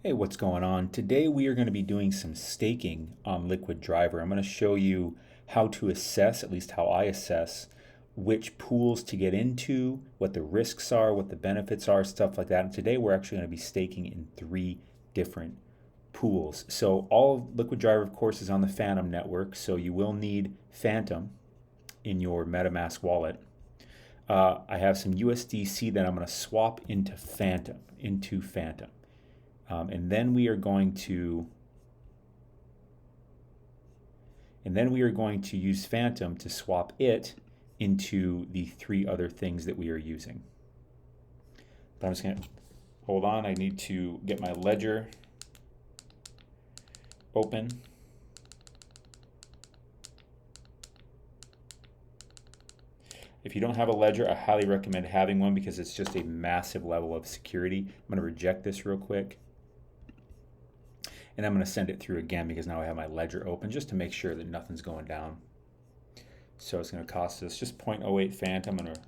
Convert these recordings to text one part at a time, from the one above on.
Hey, what's going on? Today we are going to be doing some staking on Liquid Driver. I'm going to show you how to assess, at least how I assess, which pools to get into, what the risks are, what the benefits are, stuff like that. And today we're actually going to be staking in 3 different pools. So all of Liquid Driver, of course, is on the Fantom network, so you will need Fantom in your MetaMask wallet. I have some USDC that I'm going to swap into Fantom. And then we are going to use Fantom to swap it into the 3 other things that we are using. But I'm just going to hold on. I need to get my ledger open. If you don't have a ledger, I highly recommend having one because it's just a massive level of security. I'm going to reject this real quick. And I'm going to send it through again because now I have my ledger open just to make sure that nothing's going down. So it's going to cost us just 0.08 Fantom. I'm going to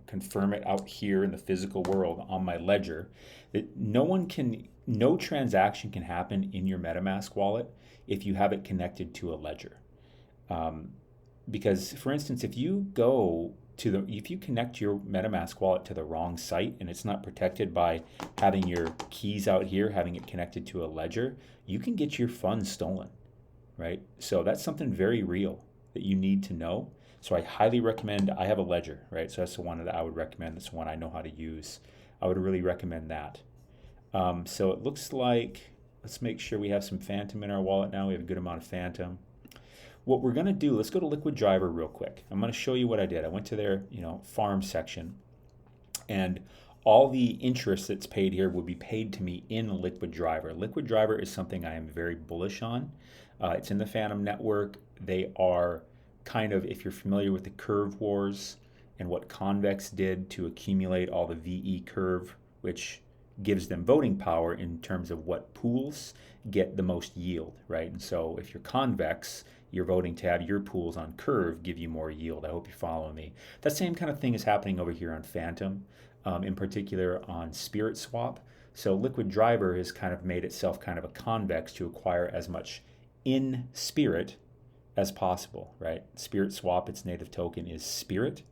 confirm it out here in the physical world on my ledger. That no transaction can happen in your MetaMask wallet if you have it connected to a ledger. Because, for instance, if you connect your MetaMask wallet to the wrong site and it's not protected by having your keys out here, having it connected to a ledger, you can get your funds stolen, right? So that's something very real that you need to know. So I highly recommend, I have a ledger, right? So that's the one that I would recommend. That's the one I know how to use. I would really recommend that. So it looks like, let's make sure we have some Fantom in our wallet now. We have a good amount of Fantom. What we're going to do, let's go to Liquid Driver real quick. I'm going to show you what I did. I went to their farm section, and all the interest that's paid here would be paid to me in Liquid Driver. Liquid Driver is something I am very bullish on. It's in the Fantom network. They are kind of, if you're familiar with the curve wars and what Convex did to accumulate all the VE curve, which gives them voting power in terms of what pools get the most yield, right? And so if you're Convex, you're voting to have your pools on curve give you more yield. I hope you follow me. That same kind of thing is happening over here on Fantom, in particular on Spirit Swap. So Liquid Driver has kind of made itself kind of a convex to acquire as much in Spirit as possible, right? Spirit Swap, its native token is Spirit.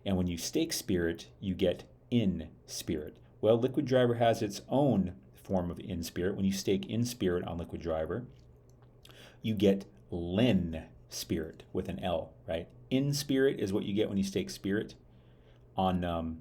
And when you stake Spirit, you get in Spirit. Well, Liquid Driver has its own form of in Spirit. When you stake in Spirit on Liquid Driver, you get Lin Spirit with an L, right? In Spirit is what you get when you stake Spirit on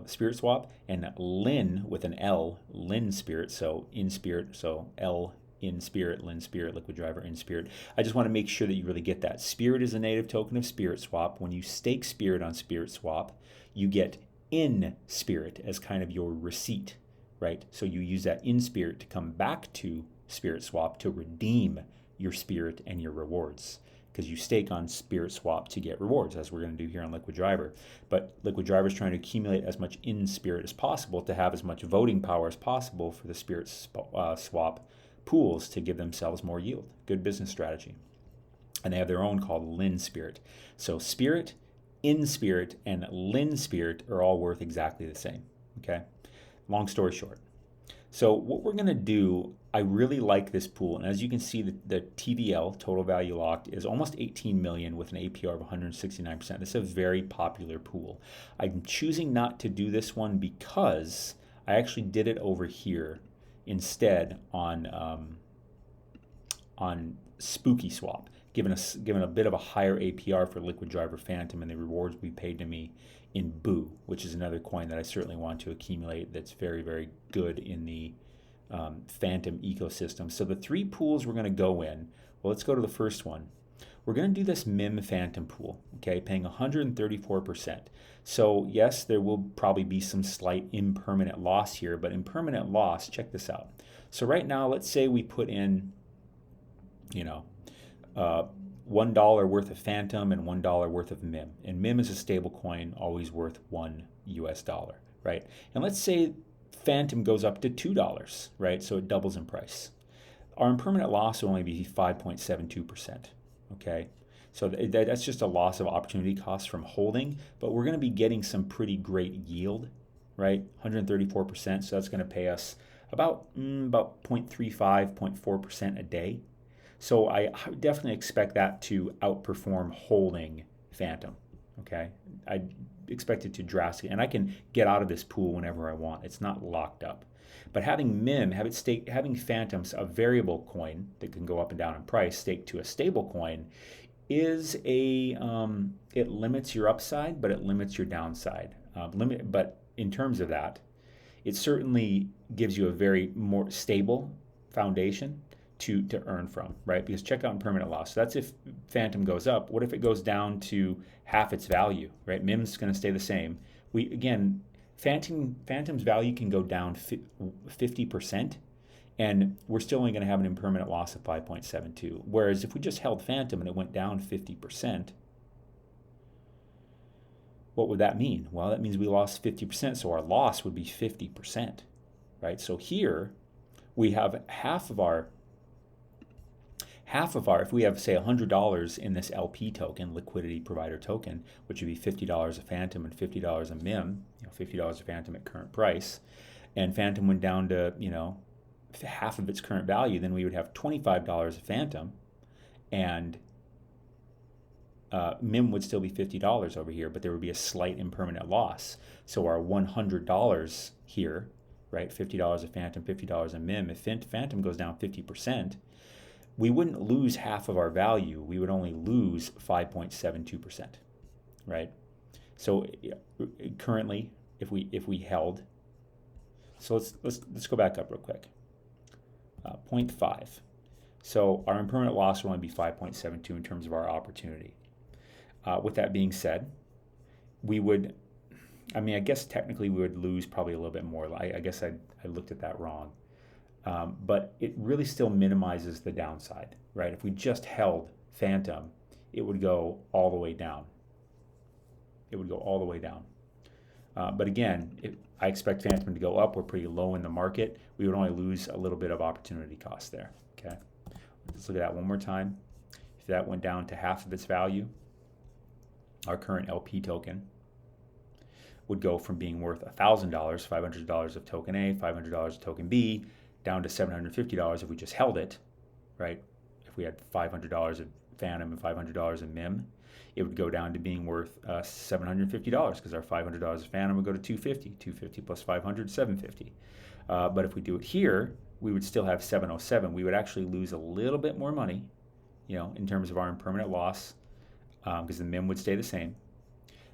Spirit Swap, and Lin with an L, Lin Spirit, so in Spirit, so L in Spirit, Lin Spirit, Liquid Driver in Spirit. I just want to make sure that you really get that. Spirit is a native token of Spirit Swap. When you stake Spirit on Spirit Swap, you get in Spirit as kind of your receipt, right? So you use that in Spirit to come back to Spirit Swap to redeem your Spirit and your rewards, because you stake on Spirit Swap to get rewards, as we're going to do here on Liquid Driver. But Liquid Driver is trying to accumulate as much in Spirit as possible to have as much voting power as possible for the Spirit Swap pools to give themselves more yield. Good business strategy. And they have their own called Lin Spirit. So Spirit, in Spirit, and Lin Spirit are all worth exactly the same. Okay? Long story short. So what we're going to do, I really like this pool. And as you can see, the TVL, total value locked, is almost 18 million with an APR of 169%. This is a very popular pool. I'm choosing not to do this one because I actually did it over here instead on Spooky Swap, given a bit of a higher APR for Liquid Driver Fantom and the rewards we paid to me in Boo, which is another coin that I certainly want to accumulate that's very, very good in the Fantom ecosystem. So the 3 pools we're going to go in, well, let's go to the first one. We're going to do this MIM Fantom pool, okay, paying 134%. So yes, there will probably be some slight impermanent loss here, but impermanent loss, check this out. So right now, let's say we put in, $1 worth of Fantom and $1 worth of MIM. And MIM is a stable coin, always worth $1 US, right? And let's say Fantom goes up to $2, right? So it doubles in price. Our impermanent loss will only be 5.72%, okay? So that's just a loss of opportunity cost from holding, but we're going to be getting some pretty great yield, right? 134%, so that's going to pay us about 0.35, 0.4% a day. So I definitely expect that to outperform holding Fantom. Okay, I expect it to drastically, and I can get out of this pool whenever I want. It's not locked up. But having MIM, having Fantoms, a variable coin that can go up and down in price, staked to a stable coin, is it limits your upside, but it limits your downside. But in terms of that, it certainly gives you a very more stable foundation to earn from, right? Because check out impermanent loss. So that's if Fantom goes up. What if it goes down to half its value, right? MIM's going to stay the same. Fantom's value can go down 50%, and we're still only going to have an impermanent loss of 5.72. Whereas if we just held Fantom and it went down 50%, what would that mean? Well, that means we lost 50%, so our loss would be 50%, right? So here we have half of our, if we have, say, $100 in this LP token, liquidity provider token, which would be $50 a Fantom and $50 a MIM, $50 a Fantom at current price, and Fantom went down to, half of its current value, then we would have $25 a Fantom, and MIM would still be $50 over here, but there would be a slight impermanent loss. So our $100 here, right, $50 a Fantom, $50 a MIM, if Fantom goes down 50%, we wouldn't lose half of our value. We would only lose 5.72%, right? So currently, if we held, so let's go back up real quick. 0.5. So our impermanent loss will only be 5.72 in terms of our opportunity. With that being said, I guess technically we would lose probably a little bit more. I guess I looked at that wrong. But it really still minimizes the downside, right? If we just held Fantom, it would go all the way down. But again, I expect Fantom to go up. We're pretty low in the market. We would only lose a little bit of opportunity cost there, okay? Let's look at that one more time. If that went down to half of its value, our current LP token would go from being worth $1,000, $500 of token A, $500 of token B, down to $750 if we just held it, right? If we had $500 of Fantom and $500 of MIM, it would go down to being worth $750 because our $500 of Fantom would go to $250 plus 500, $750. But if we do it here, we would still have $707. We would actually lose a little bit more money, in terms of our impermanent loss, because the MIM would stay the same.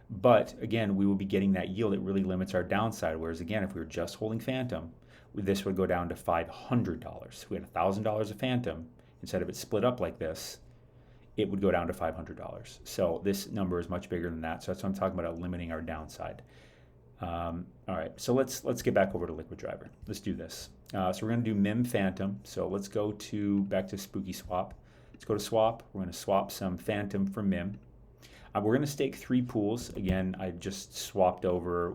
But again, we will be getting that yield. It really limits our downside. Whereas again, if we were just holding Fantom, this would go down to $500. If we had $1,000 of Fantom, instead of it split up like this, it would go down to $500. So this number is much bigger than that. So that's what I'm talking about, limiting our downside. All right, so let's get back over to Liquid Driver. Let's do this. So we're going to do MIM Fantom. So let's go back to Spooky Swap. Let's go to swap. We're going to swap some Fantom for MIM. We're going to stake 3 pools. Again, I just swapped over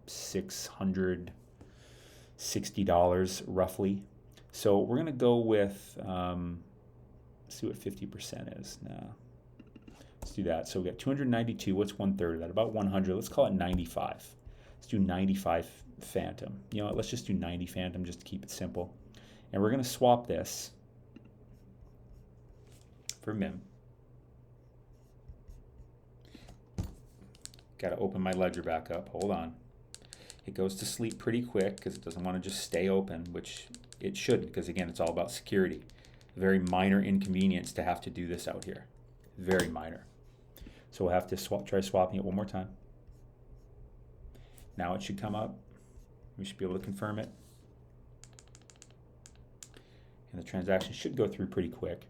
$660 roughly. So we're going to go with, let's see what 50% is now. Let's do that. So we got 292. What's 1/3 of that? About 100. Let's call it 95. Let's do 95 Fantom. You know what? Let's just do 90 Fantom just to keep it simple. And we're going to swap this for MIM. Got to open my ledger back up. Hold on. It goes to sleep pretty quick because it doesn't want to just stay open, which it shouldn't, because again, it's all about security. Very minor inconvenience to have to do this out here. Very minor. So we'll have to try swapping it one more time. Now it should come up. We should be able to confirm it. And the transaction should go through pretty quick.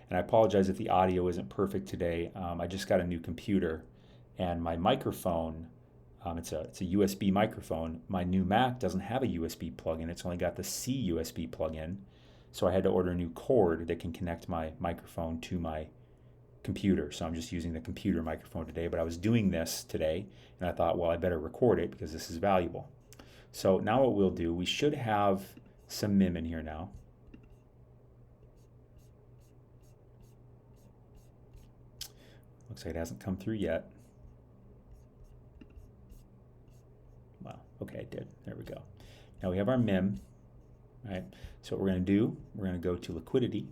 And I apologize if the audio isn't perfect today. I just got a new computer, and my microphone, it's a USB microphone. My new Mac doesn't have a USB plug-in. It's only got the C USB plug-in. So I had to order a new cord that can connect my microphone to my computer. So I'm just using the computer microphone today. But I was doing this today, and I thought, well, I better record it because this is valuable. So now what we'll do, we should have some MIM in here now. Looks like it hasn't come through yet. Wow, okay, it did. There we go. Now we have our MIM, right? So what we're going to do, we're going to go to liquidity.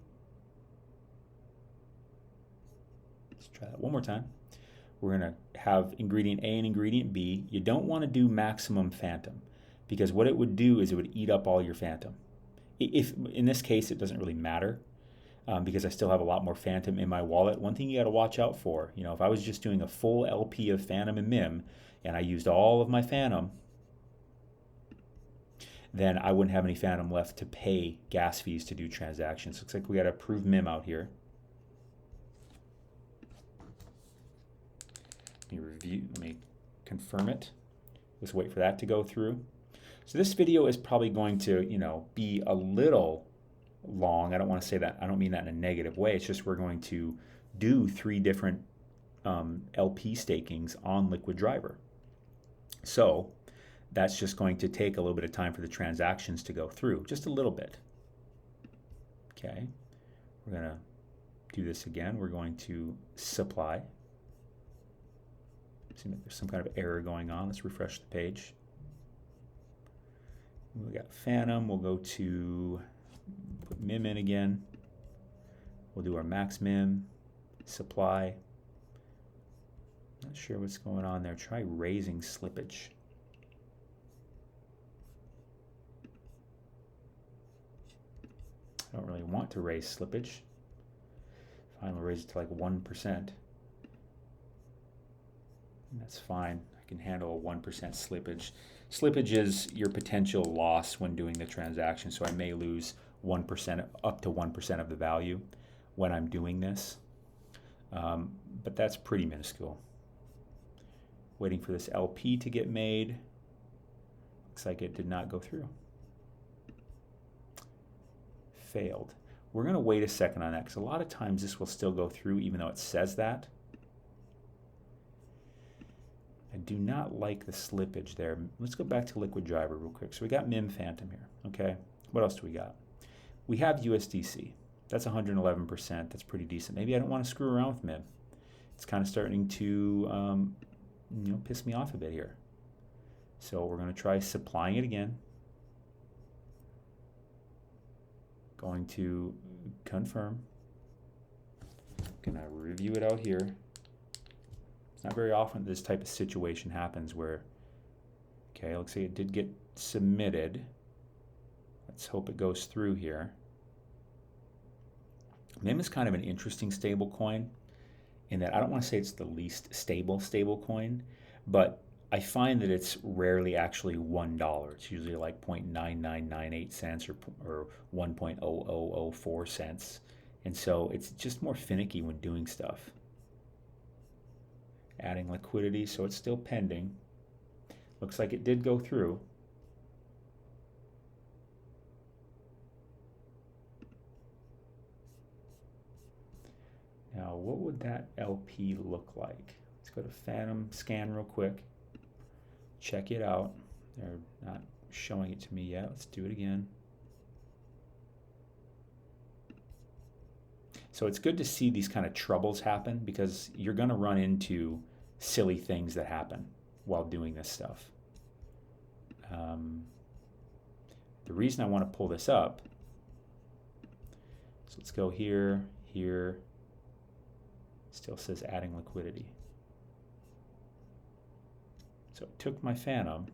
Let's try that one more time. We're going to have ingredient A and ingredient B. You don't want to do maximum Fantom, because what it would do is it would eat up all your Fantom. If in this case, it doesn't really matter, because I still have a lot more Fantom in my wallet. One thing you got to watch out for, you know, if I was just doing a full LP of Fantom and MIM and I used all of my Fantom, then I wouldn't have any Fantom left to pay gas fees to do transactions. Looks like we got to approve MIM out here. Let me confirm it. Let's wait for that to go through. So this video is probably going to, you know, be a little long. I don't want to say that. I don't mean that in a negative way. It's just we're going to do 3 different LP stakings on Liquid Driver. So that's just going to take a little bit of time for the transactions to go through, just a little bit. Okay, we're going to do this again. We're going to supply. Seems like there's some kind of error going on. Let's refresh the page. We got Fantom. We'll go to put MIM in again. We'll do our max MIM, supply. Not sure what's going on there. Try raising slippage. I don't really want to raise slippage. Fine, we'll raise it to like 1%. That's fine. I can handle a 1% slippage. Slippage is your potential loss when doing the transaction, so I may lose 1%, up to 1% of the value when I'm doing this. But that's pretty minuscule. Waiting for this LP to get made. Looks like it did not go through. Failed. We're going to wait a second on that, because a lot of times this will still go through even though it says that. I do not like the slippage there. Let's go back to Liquid Driver real quick. So we got MIM Fantom here, okay? What else do we got? We have USDC. That's 111%. That's pretty decent. Maybe I don't want to screw around with MIM. It's kind of starting to, you know, piss me off a bit here. So we're going to try supplying it again. Going to confirm. Gonna review it out here. It's not very often this type of situation happens where, okay, looks like it did get submitted. Let's hope it goes through here. MIM is kind of an interesting stable coin in that I don't want to say it's the least stable coin, but I find that it's rarely actually $1. It's usually like 0.9998 cents or 1.0004 cents. And so it's just more finicky when doing stuff. Adding liquidity, so it's still pending. Looks like it did go through. Now, what would that LP look like? Let's go to Fantom, scan real quick. Check it out. They're not showing it to me yet. Let's do it again. So it's good to see these kind of troubles happen, because you're going to run into silly things that happen while doing this stuff. The reason I want to pull this up, so let's go here, here. Still says adding liquidity. So it took my Fantom,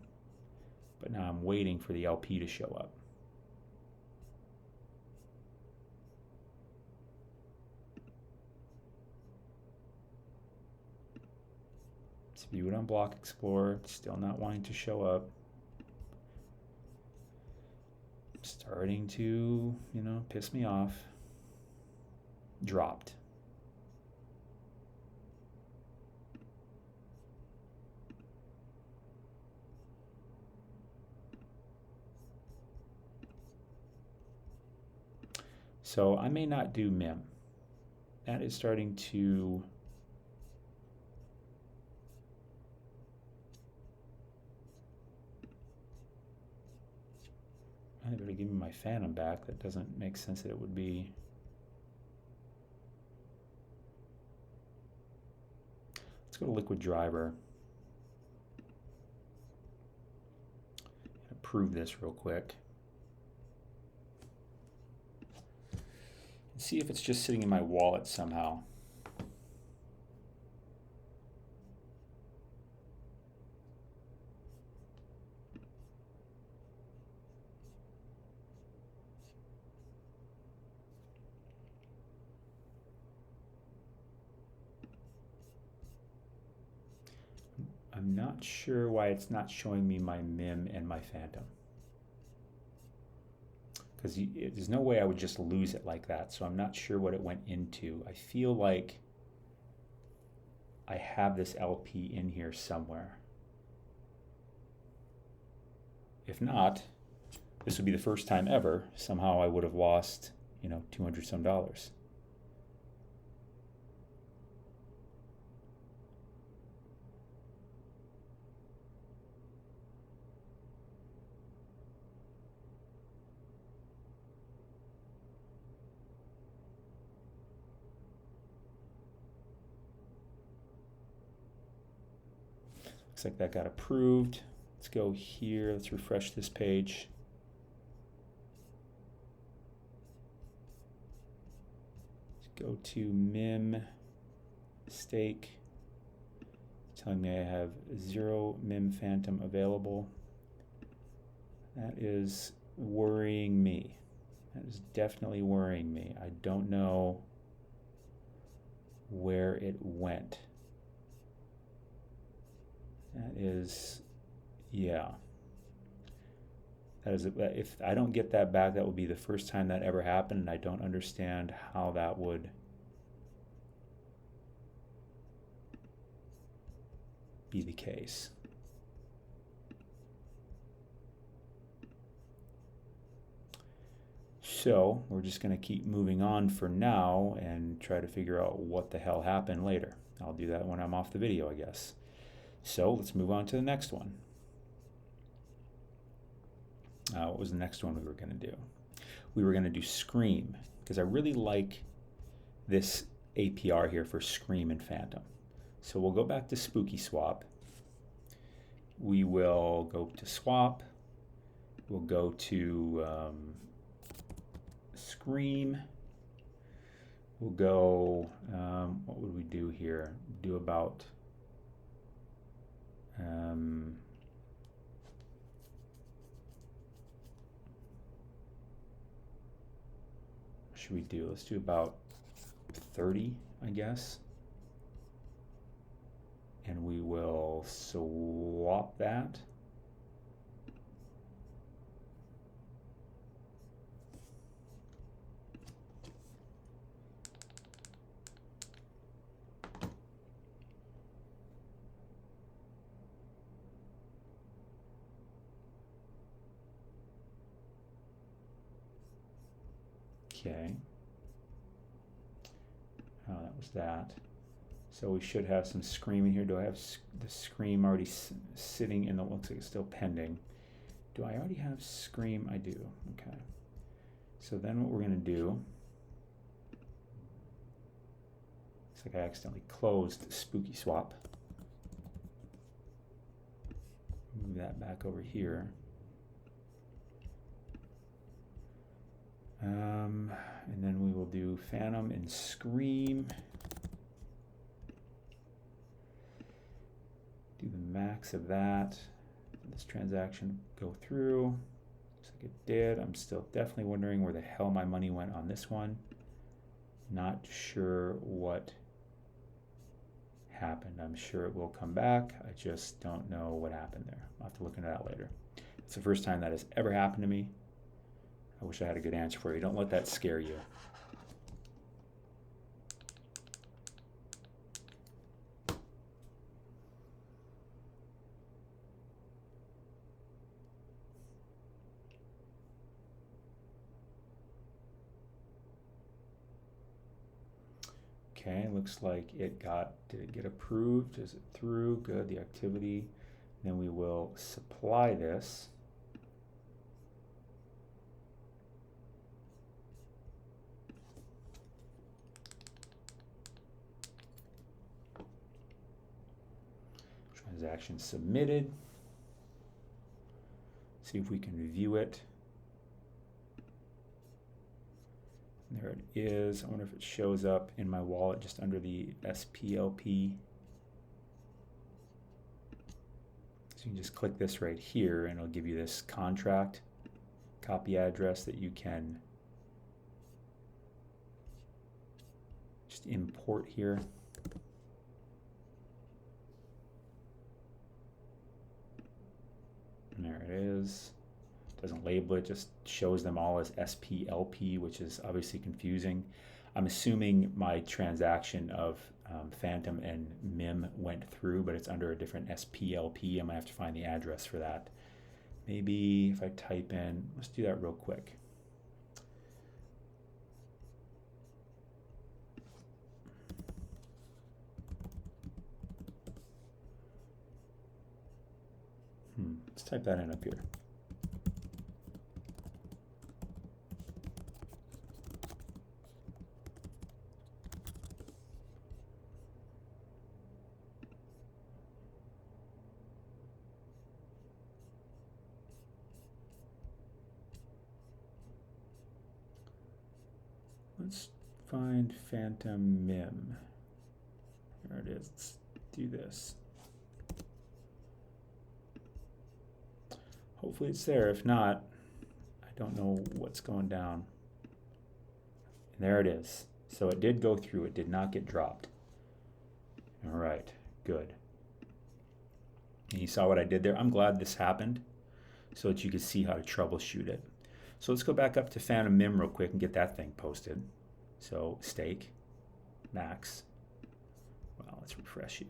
but now I'm waiting for the LP to show up. Let's view it on Block Explorer. It's still not wanting to show up. Starting to, you know, piss me off. Dropped. So I may not do MIM. That is starting to I better give me my Fantom back. That doesn't make sense that it would be. Let's go to Liquid Driver. approve this real quick. See if it's just sitting in my wallet somehow. I'm not sure why it's not showing me my MIM and my Fantom. Because there's no way I would just lose it like that, so I'm not sure what it went into. I feel like I have this LP in here somewhere. If not, this would be the first time ever somehow I would have lost, you know, 200 some dollars. Looks like that got approved. Let's go here. Let's refresh this page. Let's go to MIM stake. It's telling me I have 0 MIM Fantom available. That is worrying me. That is definitely worrying me. I don't know where it went. That is, yeah. That is, if I don't get that back, that will be the first time that ever happened, and I don't understand how that would be the case. So we're just going to keep moving on for now and try to figure out what the hell happened later. I'll do that when I'm off the video, I guess. So let's move on to the next one. What was the next one we were going to do? We were going to do Scream, because I really like this APR here for Scream and Fantom. So we'll go back to Spooky Swap. We will go to Swap. We'll go to Scream. We'll go, what would we do here? Do about what should we do? Let's do about 30, I guess. And we will swap that. Okay. Oh, that was that. So we should have some Scream in here. Do I have the Scream already sitting in the, looks like it's still pending. Do I already have Scream? I do, okay. So then what we're gonna do, looks like I accidentally closed Spooky Swap. Move that back over here. And then we will do Fantom and Scream. Do the max of that. Did this transaction go through? Looks like it did. I'm still definitely wondering where the hell my money went on this one. Not sure what happened. I'm sure it will come back. I just don't know what happened there. I'll have to look into that later. It's the first time that has ever happened to me. I wish I had a good answer for you. Don't let that scare you. Okay, looks like it got, did it get approved? Is it through? Good, the activity. Then we will supply this. Transaction submitted. See if we can view it. There it is. I wonder if it shows up in my wallet just under the SPLP. So you can just click this right here and it'll give you this contract copy address that you can just import here. And there it is. Doesn't label it, just shows them all as SPLP, which is obviously confusing. I'm assuming my transaction of Fantom and MIM went through, but it's under a different SPLP. I might have to find the address for that. Maybe if I type in, let's do that real quick. Let's type that in up here. Let's find Fantom MIM. There it is. Let's do this. Hopefully it's there. If not, I don't know what's going down. And there it is. So it did go through. It did not get dropped. All right, good. And you saw what I did there. I'm glad this happened so that you could see how to troubleshoot it. So let's go back up to Fantom MIM real quick and get that thing posted. So stake, max. Well, let's refresh you.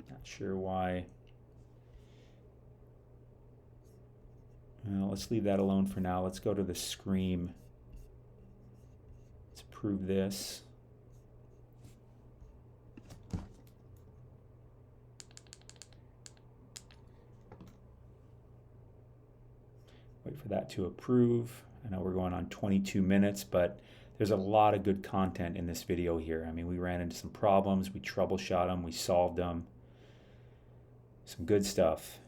Not sure why. Well, let's leave that alone for now. Let's go to the Scream. Let's approve this. Wait for that to approve. I know we're going on 22 minutes, but there's a lot of good content in this video here. I mean, we ran into some problems, we troubleshot them, we solved them. Some good stuff.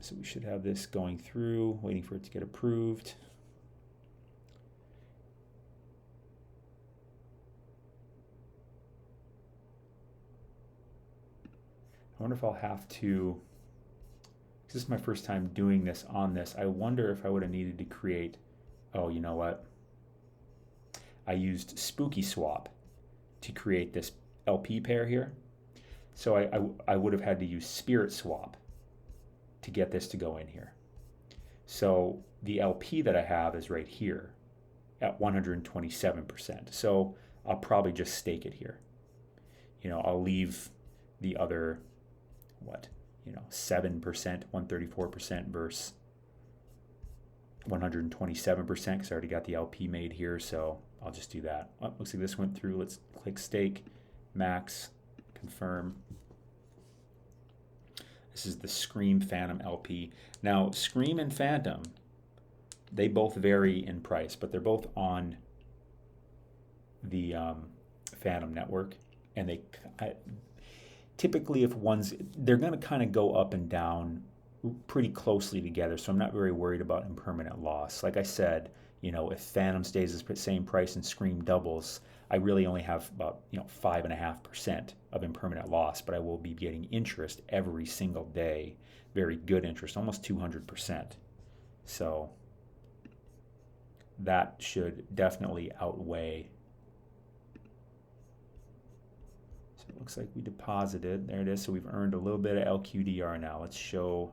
So we should have this going through, waiting for it to get approved. I wonder if I'll have to, this is my first time doing this on this. I wonder if I would have needed to create, oh, you know what? I used Spooky Swap to create this LP pair here. So I would have had to use Spirit Swap to get this to go in here. So the LP that I have is right here at 127%. So I'll probably just stake it here. You know, I'll leave the other, 7%, 134% versus 127% because I already got the LP made here. So I'll just do that. Oh, looks like this went through. Let's click stake, max, confirm. This is the Scream Fantom LP. Now, Scream and Fantom, they both vary in price, but they're both on the Fantom network. And typically, if they're going to kind of go up and down pretty closely together. So I'm not very worried about impermanent loss. Like I said, if Fantom stays the same price and Scream doubles, I really only have about 5.5% of impermanent loss, but I will be getting interest every single day, very good interest, almost 200%. So that should definitely outweigh. So it looks like we deposited. There it is. So we've earned a little bit of LQDR now. Let's show.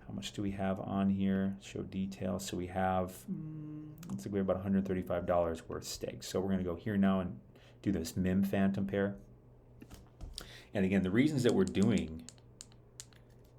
How much do we have on here? Show details. So we have, looks like we have about $135 worth staked. So we're going to go here now and do this MIM Fantom pair. And again, the reasons that we're doing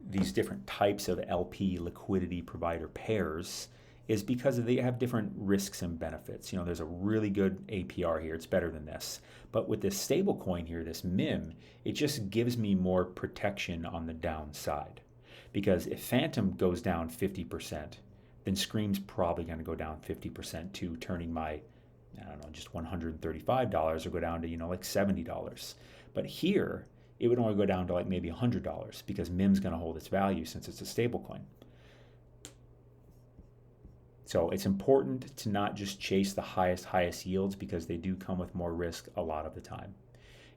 these different types of LP liquidity provider pairs is because they have different risks and benefits. There's a really good APR here. It's better than this. But with this stable coin here, this MIM, it just gives me more protection on the downside. Because if Fantom goes down 50%, then Scream's probably going to go down 50% too, turning my, just $135 or go down to, like $70. But here, it would only go down to like maybe $100 because MIM's going to hold its value since it's a stable coin. So it's important to not just chase the highest yields because they do come with more risk a lot of the time.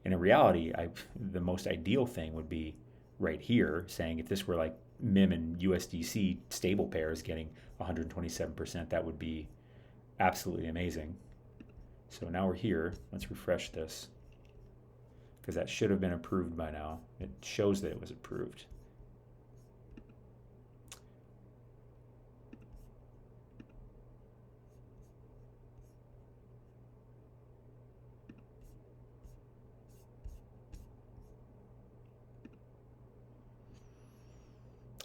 And in reality, the most ideal thing would be right here, saying if this were like MIM and USDC stable pairs getting 127%, that would be absolutely amazing. So now we're here. Let's refresh this because that should have been approved by now. It shows that it was approved.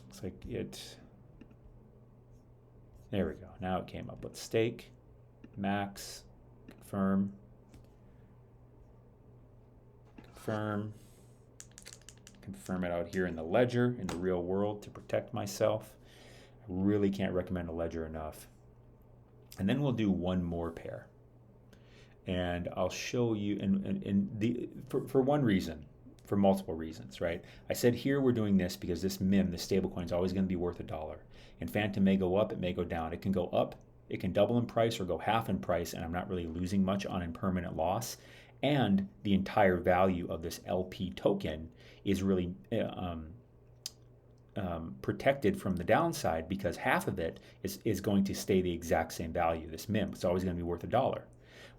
Looks like it. There we go. Now it came up. Let's stake, max, confirm, confirm it out here in the ledger, in the real world to protect myself. I really can't recommend a ledger enough. And then we'll do one more pair. And I'll show you, for one reason, for multiple reasons, right? I said here we're doing this because this MIM, the stablecoin, is always going to be worth $1. And Fantom may go up, it may go down. It can go up, it can double in price or go half in price, and I'm not really losing much on impermanent loss. And the entire value of this LP token is really protected from the downside because half of it is going to stay the exact same value. This MIM, it's always going to be worth $1.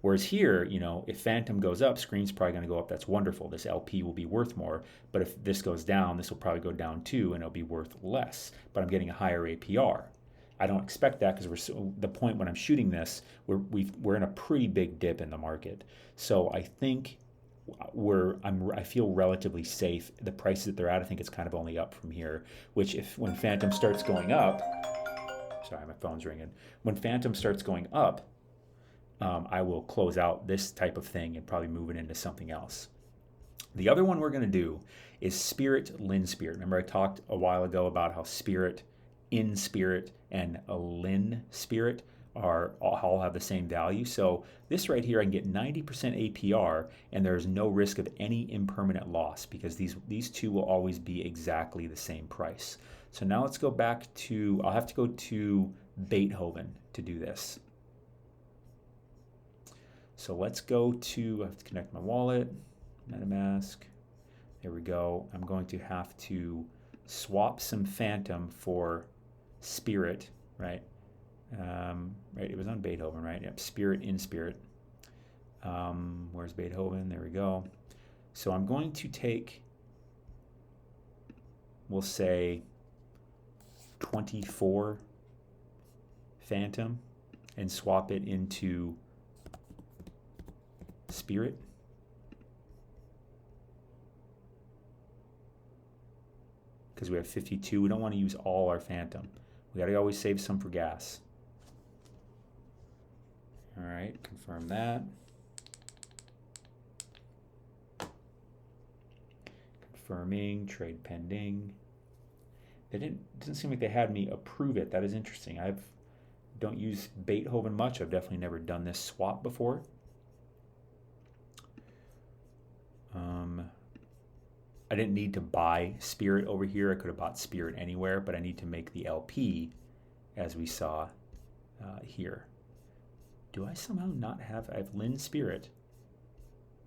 Whereas here, if Fantom goes up, Screen's probably going to go up. That's wonderful. This LP will be worth more. But if this goes down, this will probably go down too, and it'll be worth less. But I'm getting a higher APR. I don't expect that because the point when I'm shooting this, we're in a pretty big dip in the market. So I think I feel relatively safe. The prices that they're at, I think it's kind of only up from here. Which when Fantom starts going up, sorry, my phone's ringing. When Fantom starts going up, I will close out this type of thing and probably move it into something else. The other one we're going to do is Spirit, Lin Spirit. Remember I talked a while ago about how Spirit, In Spirit, and Lin Spirit all have the same value. So this right here, I can get 90% APR, and there's no risk of any impermanent loss because these two will always be exactly the same price. So now let's go back to, I'll have to go to Beethoven to do this. So let's go to, I have to connect my wallet, MetaMask. There we go. I'm going to have to swap some Fantom for Spirit, right? Right, it was on Beethoven, right? Yep, Spirit, In Spirit. Where's Beethoven? There we go. So I'm going to take, we'll say 24 Fantom and swap it into Spirit. Because we have 52, we don't want to use all our Fantom. We got to always save some for gas. All right, confirm that. Confirming, trade pending. It didn't seem like they had me approve it. That is interesting. I don't use Beethoven much. I've definitely never done this swap before. I didn't need to buy Spirit over here. I could have bought Spirit anywhere, but I need to make the LP, as we saw here. Do I somehow not have, I have Lin Spirit,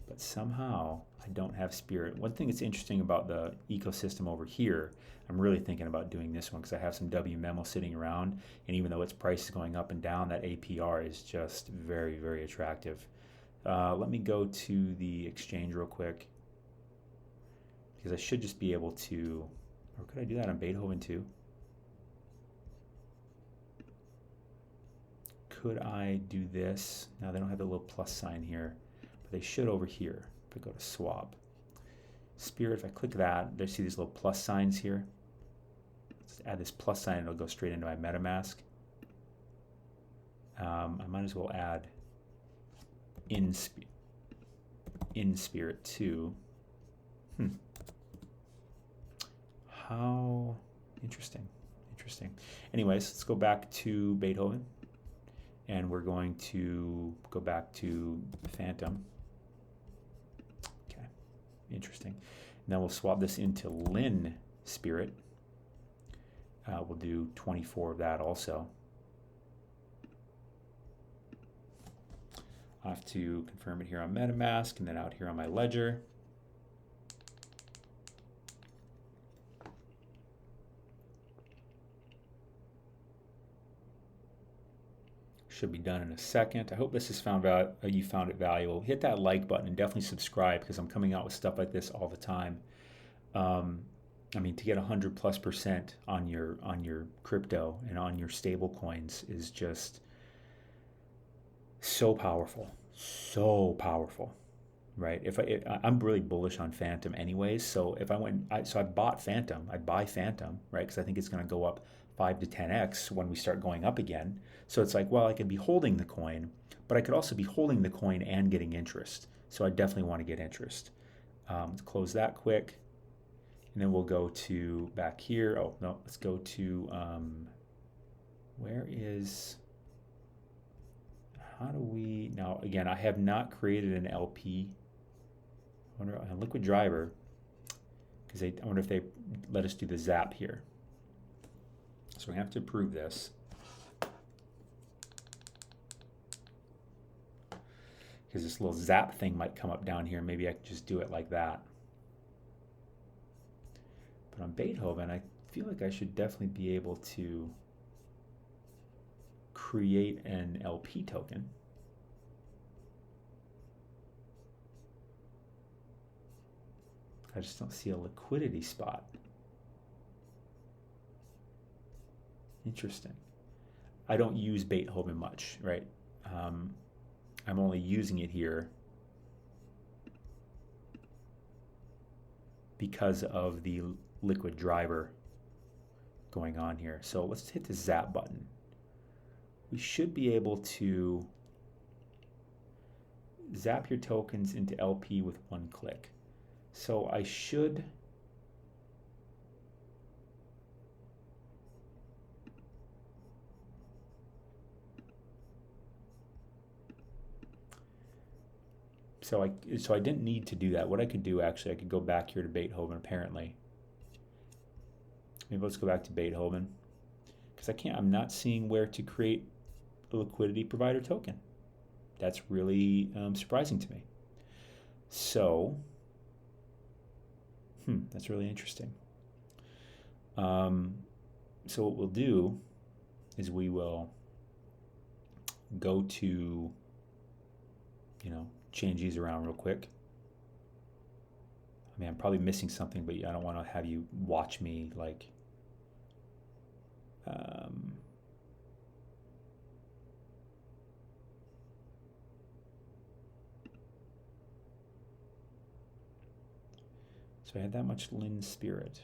but somehow I don't have Spirit. One thing that's interesting about the ecosystem over here, I'm really thinking about doing this one because I have some W memo sitting around, and even though its price is going up and down, that APR is just very, very attractive. Let me go to the exchange real quick because I should just be able to, or could I do that on Beethoven too? Could I do this? Now they don't have the little plus sign here, but they should over here. If I go to swap, Spirit, if I click that, they see these little plus signs here. Let's add this plus sign and it'll go straight into my MetaMask. I might as well add in Spirit too. How interesting. Anyways, let's go back to Beethoven and we're going to go back to Fantom. Okay, interesting. Now we'll swap this into Lin Spirit. We'll do 24 of that also. I have to confirm it here on MetaMask and then out here on my ledger. Should be done in a second. I hope this has you found it valuable. Hit that like button and definitely subscribe, because I'm coming out with stuff like this all the time. I mean, to get 100+% on your crypto and on your stable coins is just so powerful, right? I'm really bullish on Fantom anyways. So if I bought Fantom, I'd buy Fantom, right? Because I think it's going to go up 5 to 10x when we start going up again. So it's like, well, I could be holding the coin, but I could also be holding the coin and getting interest. So I definitely want to get interest. Let's close that quick. And then we'll go to back here. Oh, no, let's go to, how do we, now again, I have not created an LP. I wonder, a liquid driver, because I wonder if they let us do the zap here. So we have to approve this. Because this little zap thing might come up down here. Maybe I can just do it like that. But on Beethoven, I feel like I should definitely be able to create an LP token. I just don't see a liquidity spot. Interesting. I don't use Beethoven much, right? I'm only using it here because of the liquid driver going on here. So let's hit the zap button. We should be able to zap your tokens into LP with one click. So I should So I didn't need to do that. What I could do, actually, I could go back here to Beethoven, apparently. Maybe let's go back to Beethoven, because I'm not seeing where to create a liquidity provider token. That's really surprising to me. So, that's really interesting. So what we'll do is we will go to, change these around real quick. I mean, I'm probably missing something, but I don't want to have you watch me like so I had that much Lin Spirit.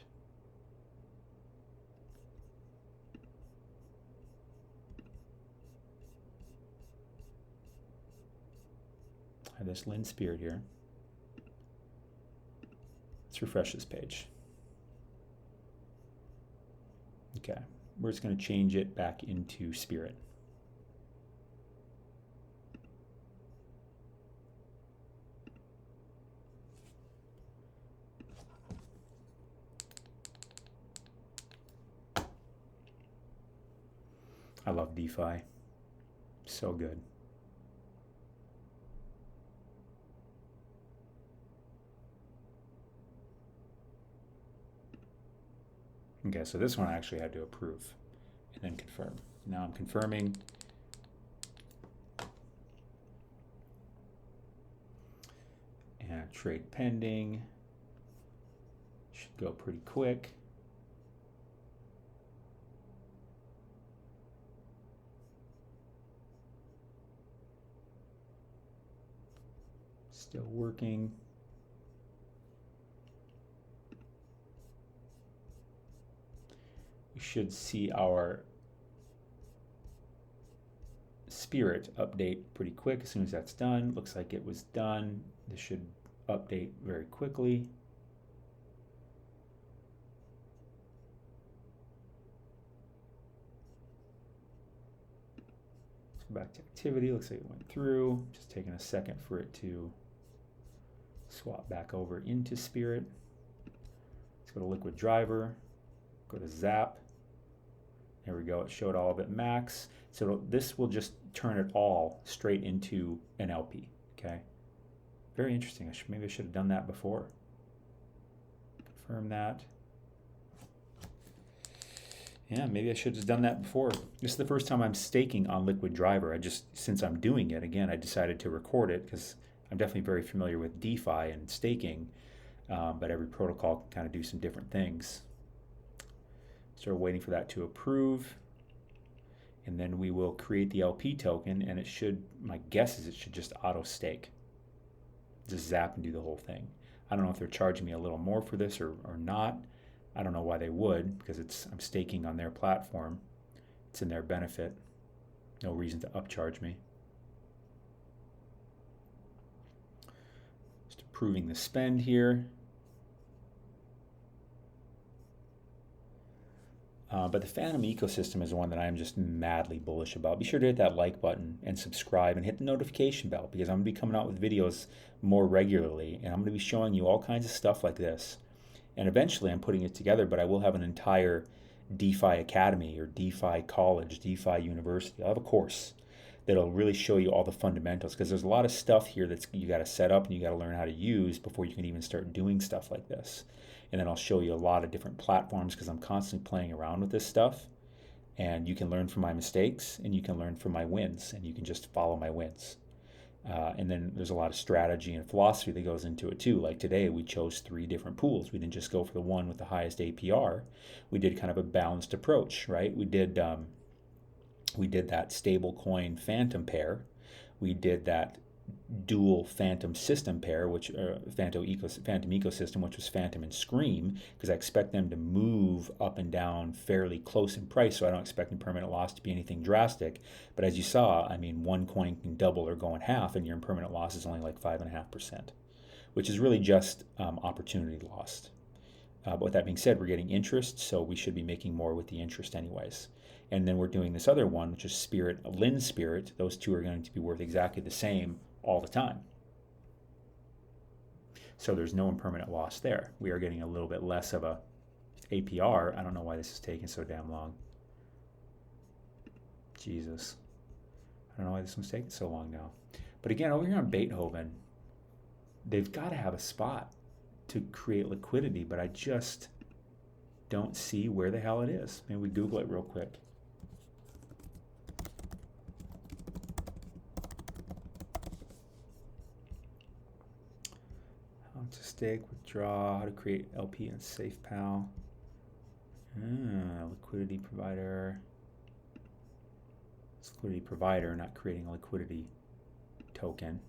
I have this Lin Spirit here. Let's refresh this page. Okay, we're just going to change it back into Spirit. I love DeFi. So good. Okay, so this one I actually had to approve and then confirm. Now I'm confirming. And trade pending. Should go pretty quick. Still working. We should see our Spirit update pretty quick as soon as that's done. Looks like it was done. This should update very quickly. go back to activity. Looks like it went through. Just taking a second for it to swap back over into Spirit. Let's go to Liquid Driver. Go to Zap. There we go. It showed all of it max. So this will just turn it all straight into an LP. Okay. Very interesting. Maybe I should have done that before. Confirm that. Yeah, maybe I should have done that before. This is the first time I'm staking on Liquid Driver. Since I'm doing it, again, I decided to record it because I'm definitely very familiar with DeFi and staking, but every protocol can kind of do some different things. So we're waiting for that to approve, and then we will create the LP token, and it should, my guess is it should just auto stake. Just zap and do the whole thing. I don't know if they're charging me a little more for this or not. I don't know why they would, because I'm staking on their platform. It's in their benefit. No reason to upcharge me. Just approving the spend here. But the Fantom ecosystem is the one that I am just madly bullish about. Be sure to hit that like button and subscribe and hit the notification bell, because I'm going to be coming out with videos more regularly, and I'm going to be showing you all kinds of stuff like this. And eventually I'm putting it together, but I will have an entire DeFi Academy or DeFi College, DeFi University. I'll have a course that'll really show you all the fundamentals, because there's a lot of stuff here that's you got to set up and you got to learn how to use before you can even start doing stuff like this. And then I'll show you a lot of different platforms, because I'm constantly playing around with this stuff. And you can learn from my mistakes and you can learn from my wins, and you can just follow my wins. And then there's a lot of strategy and philosophy that goes into it too. Like today, we chose 3 different pools. We didn't just go for the one with the highest APR. We did kind of a balanced approach, right? We did that stable coin Fantom pair. We did that dual Fantom system pair, which Fantom ecosystem, which was Fantom and Scream, because I expect them to move up and down fairly close in price, so I don't expect impermanent loss to be anything drastic. But as you saw, I mean, one coin can double or go in half, and your impermanent loss is only like 5.5%, which is really just opportunity lost. But with that being said, we're getting interest, so we should be making more with the interest anyways. And then we're doing this other one, which is Spirit, Lin Spirit. Those two are going to be worth exactly the same all the time. So there's no impermanent loss there. We are getting a little bit less of a APR. I don't know why this is taking so damn long. Jesus. I don't know why this one's taking so long now. But again, over here on Beethoven, they've got to have a spot to create liquidity, but I just don't see where the hell it is. Maybe we Google it real quick. How to stake, withdraw, how to create LP and SafePal. Liquidity provider. It's liquidity provider, not creating a liquidity token.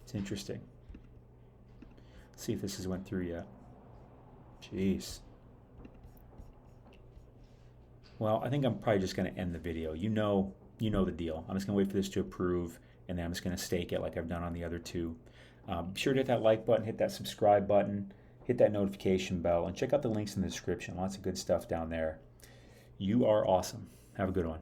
It's interesting. Let's see if this has went through yet. Jeez. Well, I think I'm probably just going to end the video. You know the deal. I'm just going to wait for this to approve, and then I'm just going to stake it like I've done on the other two. Be sure to hit that like button, hit that subscribe button, hit that notification bell, and check out the links in the description. Lots of good stuff down there. You are awesome. Have a good one.